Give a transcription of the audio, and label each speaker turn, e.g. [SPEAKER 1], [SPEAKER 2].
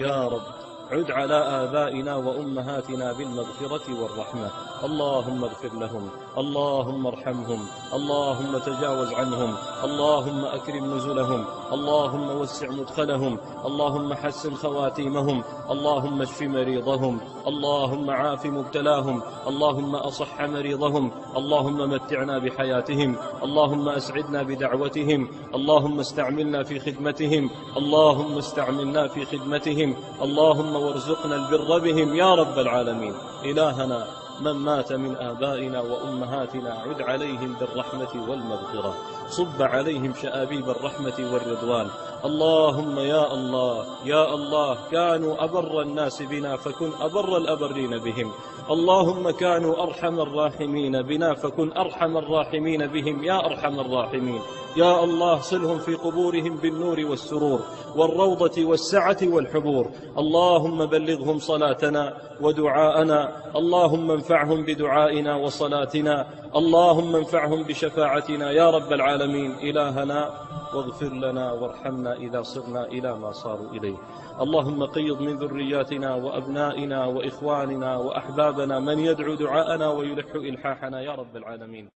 [SPEAKER 1] يا رب عد على آبائنا وأمهاتنا بالمغفرة والرحمة. اللهم اغفر لهم، اللهم ارحمهم، اللهم تجاوز عنهم، اللهم أكرم نزلهم، اللهم وسع مدخلهم، اللهم حسن خواتيمهم، اللهم اشف مريضهم، اللهم عاف مبتلاهم، اللهم أصح مريضهم، اللهم متعنا بحياتهم، اللهم أسعدنا بدعوتهم، اللهم استعملنا في خدمتهم، اللهم استعملنا في خدمتهم، اللهم وارزقنا البر بهم يا رب العالمين. إلهنا من مات من آبائنا وأمهاتنا عد عليهم بالرحمة والمغفرة، صب عليهم شآبيب الرحمة والرضوان. اللهم يا الله يا الله، كانوا أبر الناس بنا فكن أبر الأبرين بهم، اللهم كانوا أرحم الراحمين بنا فكن أرحم الراحمين بهم يا أرحم الراحمين. يا الله صلهم في قبورهم بالنور والسرور والروضة والسعة والحبور. اللهم بلغهم صلاتنا ودعاءنا، اللهم انفعهم بدعائنا وصلاتنا، اللهم انفعهم بشفاعتنا يا رب العالمين. إلهنا واغفر لنا وارحمنا إذا صرنا إلى ما صاروا إليه. اللهم قيض من ذرياتنا وأبنائنا وإخواننا وأحبابنا من يدعو دعاءنا ويلح إلحاحنا يا رب العالمين.